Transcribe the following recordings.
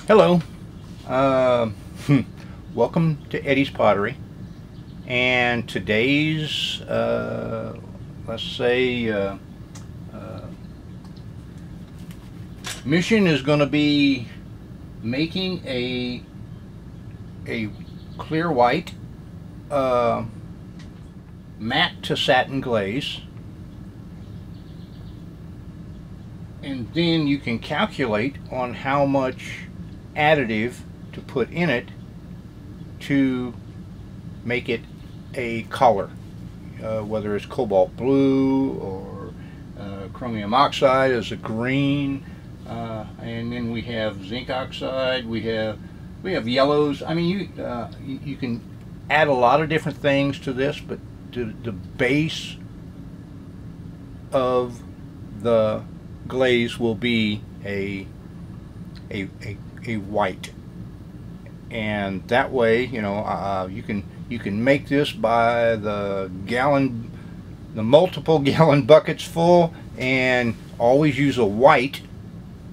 Hello, uh, welcome to Eddie's Pottery, and today's let's say mission is going to be making a clear white matte to satin glaze, and then you can calculate on how much additive to put in it to make it a color, whether it's cobalt blue or chromium oxide as a green, and then we have zinc oxide, we have yellows. I mean, you can add a lot of different things to this, but the base of the glaze will be a white, and that way, you know, you can make this by the multiple gallon buckets full, and always use a white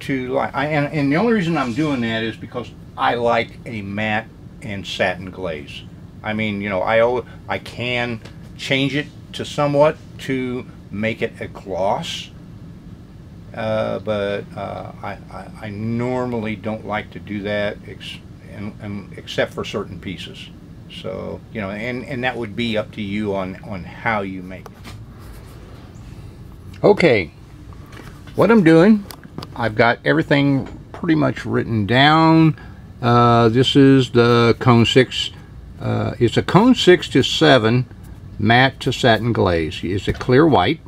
to and the only reason I'm doing that is because I like a matte and satin glaze. I mean, you know, I can change it to somewhat to make it a gloss. But I normally don't like to do that except for certain pieces. So, you know, and that would be up to you on how you make it. Okay, what I'm doing, I've got everything pretty much written down. This is the cone 6. It's a cone 6 to 7 matte to satin glaze. It's a clear white.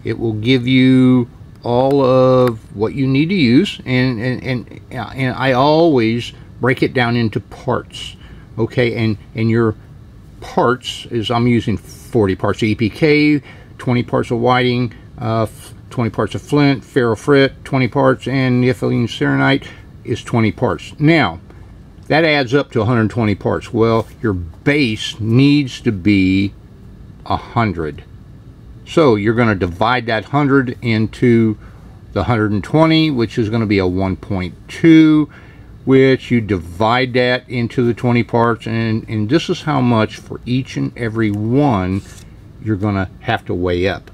It will give you all of what you need to use, and I always break it down into parts. Okay, and your parts is, I'm using 40 parts of EPK, 20 parts of whiting, 20 parts of flint, ferrofrit, 20 parts, and ethylene selenite is 20 parts. Now that adds up to 120 parts. Well, your base needs to be 100. So you're going to divide that 100 into the 120, which is going to be a 1.2, which you divide that into the 20 parts, and this is how much for each and every one you're going to have to weigh up.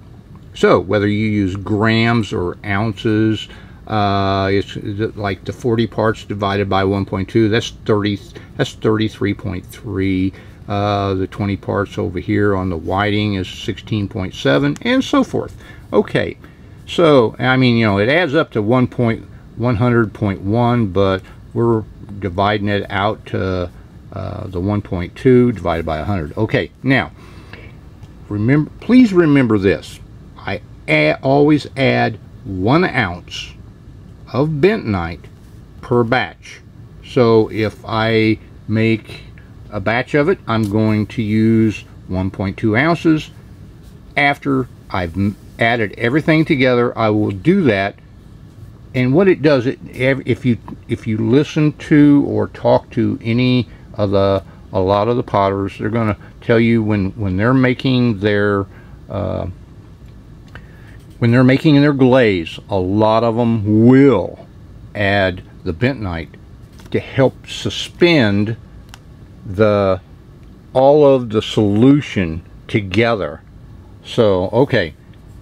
So whether you use grams or ounces, it's like the 40 parts divided by 1.2, that's 33.3. The 20 parts over here on the whiting is 16.7, and so forth. Okay, so I mean, you know, it adds up to 100.1, but we're dividing it out to the 1.2 divided by 100. Okay, now remember, please remember this. I always add 1 ounce of bentonite per batch. So if I make a batch of it, I'm going to use 1.2 ounces. After I've added everything together, I will do that. And what it does, if you listen to or talk to a lot of the potters, they're going to tell you when they're making their glaze, a lot of them will add the bentonite to help suspend all of the solution together. So okay,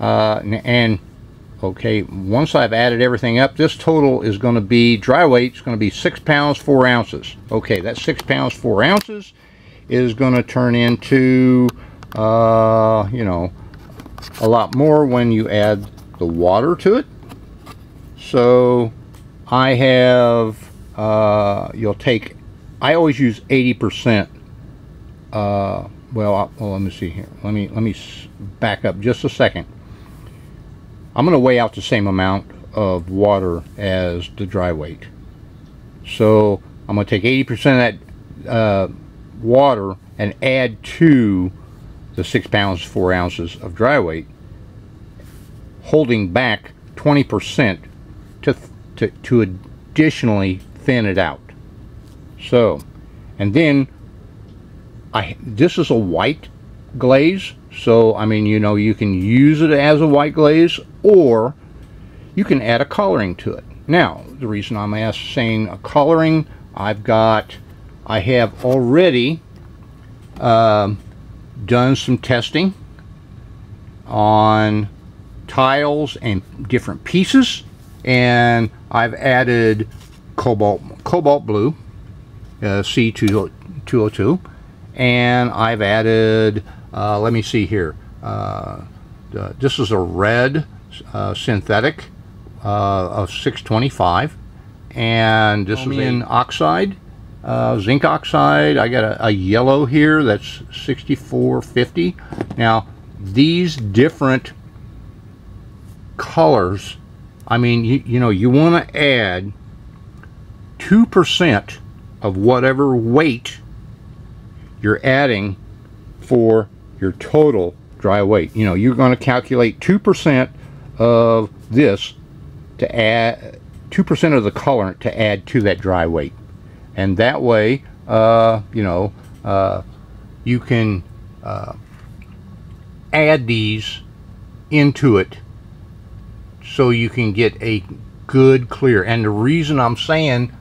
okay, once I've added everything up, this total is going to be, dry weight is going to be 6 pounds 4 ounces. Okay, that 6 pounds 4 ounces is going to turn into you know, a lot more when you add the water to it. So I have you'll take, I always use 80%. Well, let me see here. Let me back up just a second. I'm going to weigh out the same amount of water as the dry weight. So I'm going to take 80% of that water and add to the 6 pounds 4 ounces of dry weight, holding back 20% to additionally thin it out. So, and then this is a white glaze, so I mean, you can use it as a white glaze, or you can add a coloring to it. Now, the reason I'm saying coloring, I have already done some testing on tiles and different pieces, and I've added cobalt blue, C202, and I've added, let me see here, this is a red synthetic of 625, and this is in oxide, zinc oxide. I got a yellow here that's 6450. Now these different colors, I mean, you know, you want to add 2% of whatever weight you're adding for your total dry weight. You know, you're going to calculate 2% of this to add 2% of the colorant to add to that dry weight, and that way you know, you can add these into it so you can get a good clear. And the reason I'm saying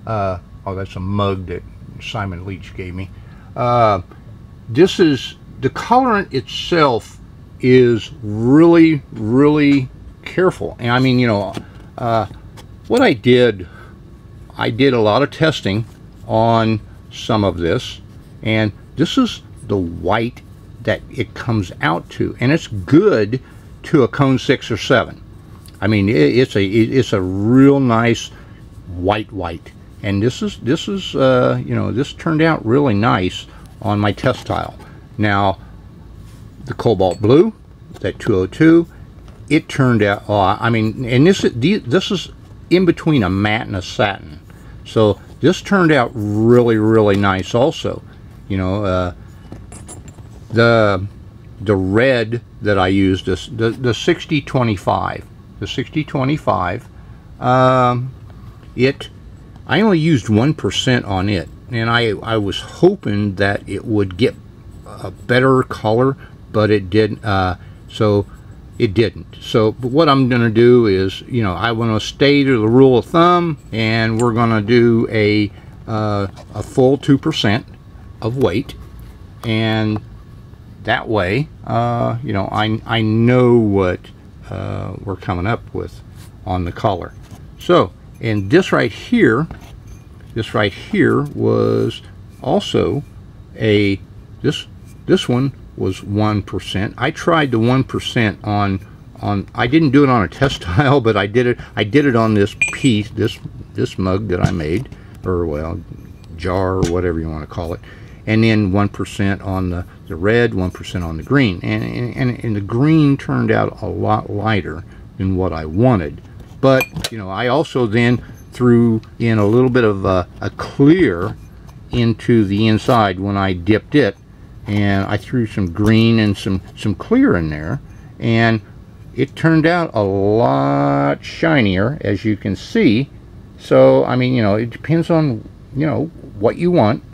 oh, that's a mug that Simon Leach gave me. This is, the colorant itself is really careful. And I mean, you know, what I did a lot of testing on some of this, and this is the white that it comes out to, and it's good to a cone 6 or 7. I mean, it's a real nice white, and this is you know, this turned out really nice on my test tile. Now the cobalt blue, that 202, it turned out, I mean, and this is in between a matte and a satin, so this turned out really nice also. You know, the red that I used, the 6025, the 6025, I only used 1% on it, and I was hoping that it would get a better color, but it didn't. So it didn't. So, but what I'm going to do is, you know, I want to stay to the rule of thumb, and we're going to do a full 2% of weight, and that way, you know, I know what we're coming up with on the color. So, and this right here was also a, this one was 1%. I tried the 1% on I didn't do it on a test tile, but I did it on this piece, this mug that I made, or well, jar, or whatever you want to call it, and then 1% on the red, 1% on the green, and the green turned out a lot lighter than what I wanted. But you know, I also then threw in a little bit of a clear into the inside when I dipped it, and I threw some green and some clear in there, and it turned out a lot shinier, as you can see. So I mean, you know, it depends on, you know, what you want,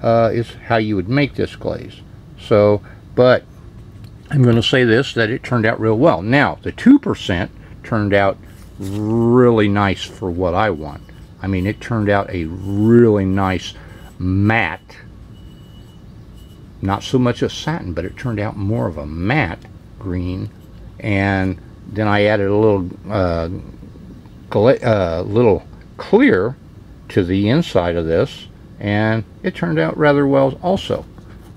is how you would make this glaze. So, but I'm going to say this, that it turned out real well. Now the 2% turned out really nice for what I want. I mean, it turned out a really nice matte, not so much a satin, but it turned out more of a matte green. And then I added a little little clear to the inside of this, and it turned out rather well also.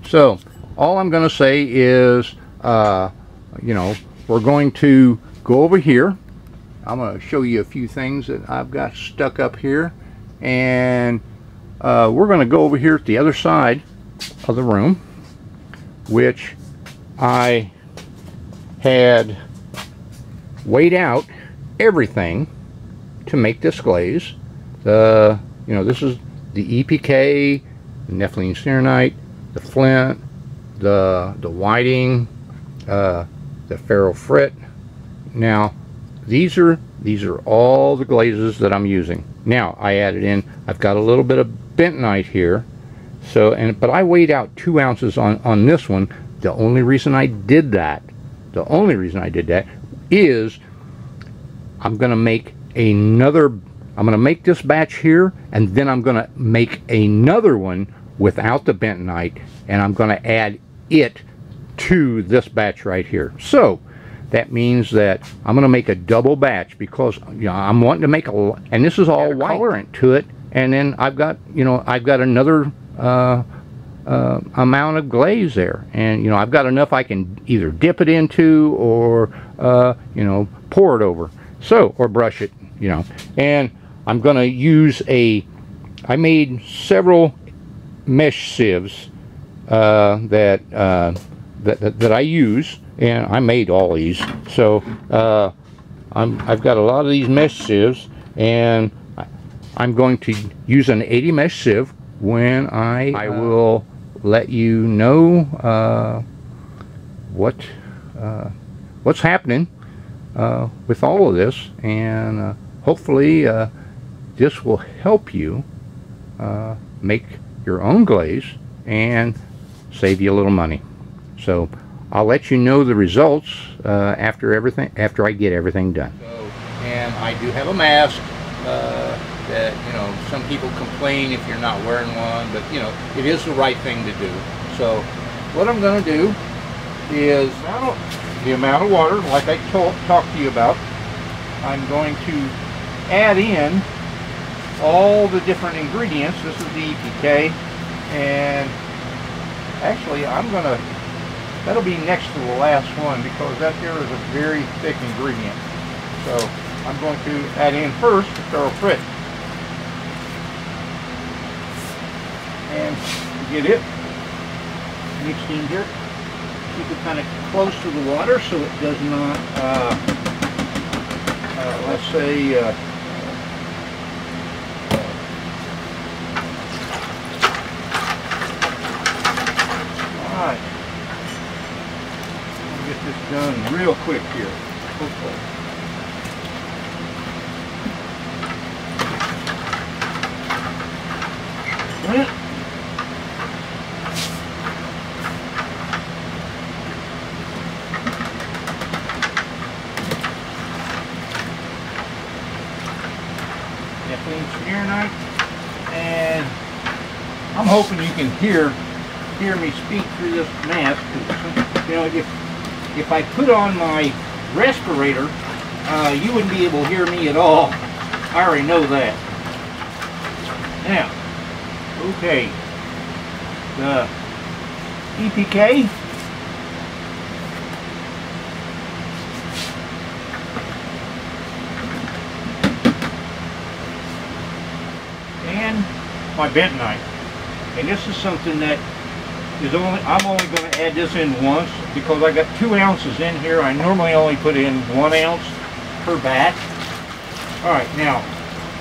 So all I'm going to say is, you know, we're going to go over here. I'm going to show you a few things that I've got stuck up here, and we're going to go over here at the other side of the room, which I had weighed out everything to make this glaze. You know, this is the EPK, the nepheline ceranite, the flint, the whiting, the ferrofrit. Now these are all the glazes that I'm using. Now I added in, I've got a little bit of bentonite here, so, but I weighed out 2 ounces on this one. The only reason I did that is I'm going to make another, I'm going to make this batch here, and then I'm going to make another one without the bentonite, and I'm going to add it to this batch right here. So that means that I'm going to make a double batch, because I'm wanting to make a, and this is all white, colorant to it, and then I've got, I've got another amount of glaze there, and I've got enough I can either dip it into or pour it over, so, or brush it, and I'm going to use I made several mesh sieves that I use, and I made all these. So I've got a lot of these mesh sieves, and I'm going to use an 80 mesh sieve when I will let you know what's happening with all of this, and hopefully this will help you make your own glaze and save you a little money. So I'll let you know the results after I get everything done. And I do have a mask that some people complain if you're not wearing one, but it is the right thing to do. So what I'm going to do is the amount of water, like I talked to you about. I'm going to add in all the different ingredients. This is the EPK, and actually that'll be next to the last one, because that there is a very thick ingredient. So I'm going to add in first the thoroughfrit, and get it mixed in here. Keep it kind of close to the water so it does not, let's say, alright, I'll get this done real quick here, hopefully. And I'm hoping you can hear me speak through this mask. If I put on my respirator, you wouldn't be able to hear me at all. I already know that. Now, okay, the EPK. And my bentonite, and this is something that is I'm only going to add this in once, because I got 2 ounces in here. I normally only put in 1 ounce per batch. All right, now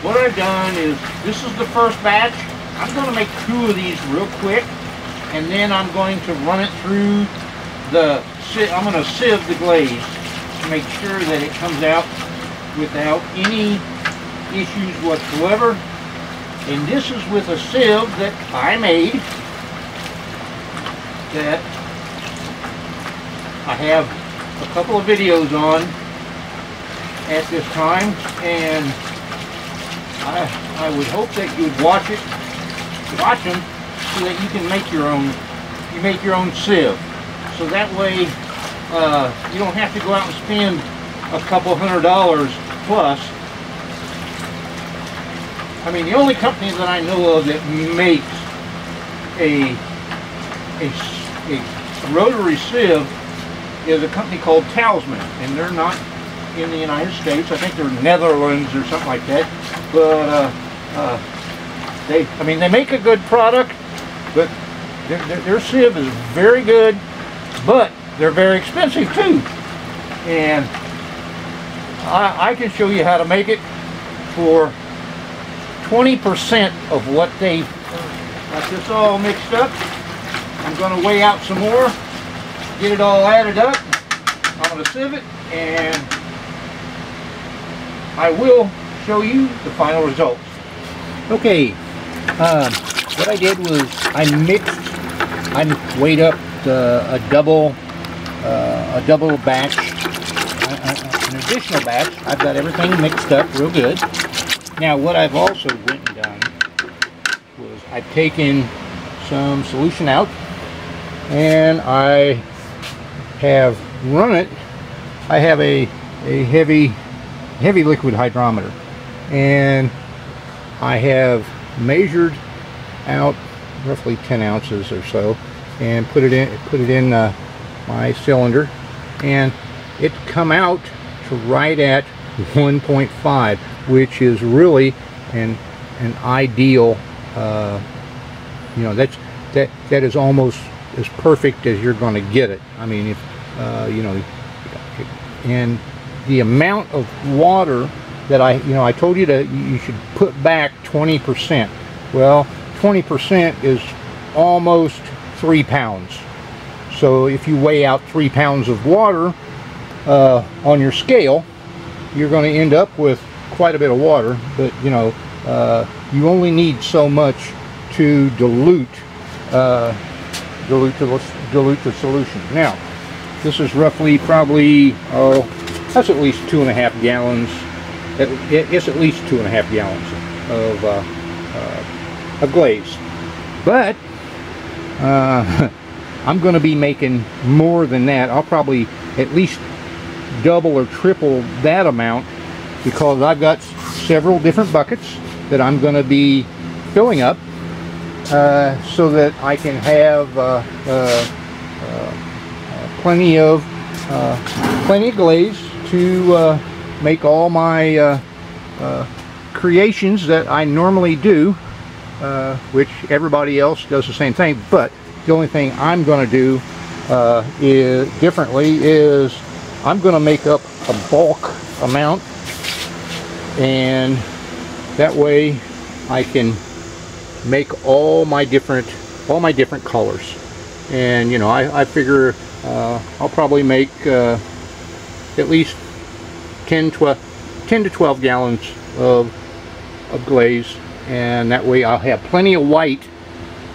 what I've done is, this is the first batch. I'm going to make 2 of these real quick, and then I'm going to run it through I'm going to sieve the glaze to make sure that it comes out without any issues whatsoever. And this is with a sieve that I made, that I have a couple of videos on at this time, and I would hope that you would watch them so that you can make your own. You make your own sieve, so that way you don't have to go out and spend a couple $100 plus. I mean, the only company that I know of that makes a rotary sieve is a company called Talisman, and they're not in the United States. I think they're Netherlands or something like that. But they make a good product, but their sieve is very good, but they're very expensive too. And I can show you how to make it for 20% of what they got. This all mixed up. I'm going to weigh out some more, get it all added up. I'm going to sieve it, and I will show you the final results. Okay, what I did was I weighed up a double batch. additional batch, I've got everything mixed up real good. Now what I've also went and done was I've taken some solution out and I have run it. I have a heavy liquid hydrometer, and I have measured out roughly 10 ounces or so and put it in my cylinder, and it come out to right at 1.5, which is really an ideal, you know, that is almost as perfect as you're going to get it. I mean, if you know, and the amount of water that I told you that you should put back 20%. Well, 20% is almost 3 pounds. So if you weigh out 3 pounds of water on your scale, you're going to end up with quite a bit of water. But you know, you only need so much to dilute the solution. Now, this is roughly probably, oh, that's at least 2.5 gallons. It's at least 2.5 gallons of glaze. But I'm going to be making more than that. I'll probably at least double or triple that amount, because I've got several different buckets that I'm going to be filling up so that I can have plenty of glaze to make all my creations that I normally do, which everybody else does the same thing. But the only thing I'm going to do differently is I'm going to make up a bulk amount, and that way I can make all my different colors. And you know, I figure I'll probably make at least 10 to 12 gallons of glaze, and that way I'll have plenty of white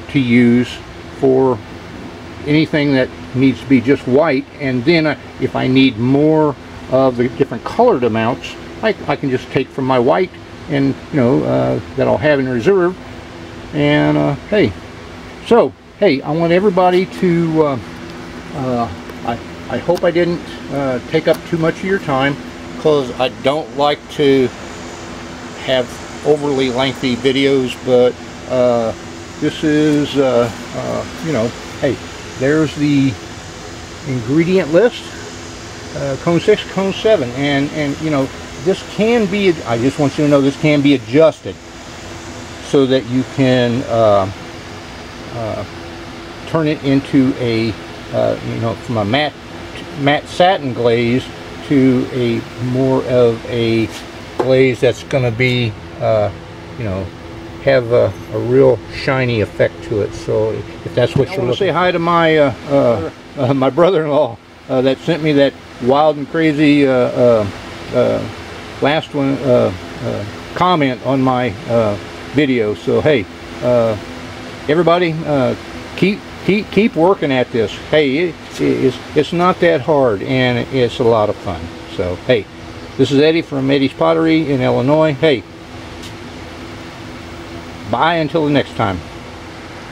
to use for anything that needs to be just white. And then if I need more of the different colored amounts, I can just take from my white, and you know, that I'll have in reserve. And hey, so hey, I want everybody to I hope I didn't take up too much of your time, because I don't like to have overly lengthy videos. But this is you know, hey, there's the ingredient list, cone 6, cone 7, and you know, this can be, I just want you to know, this can be adjusted so that you can turn it into a you know, from a matte satin glaze to a more of a glaze that's going to be you know, have a real shiny effect to it. So if that's what you're looking for. Say hi to my my brother-in-law that sent me that wild and crazy last one comment on my video. So hey, everybody, keep working at this. Hey, it's not that hard, and it's a lot of fun. So hey, this is Eddie from Eddie's Pottery in Illinois. Hey, bye until the next time.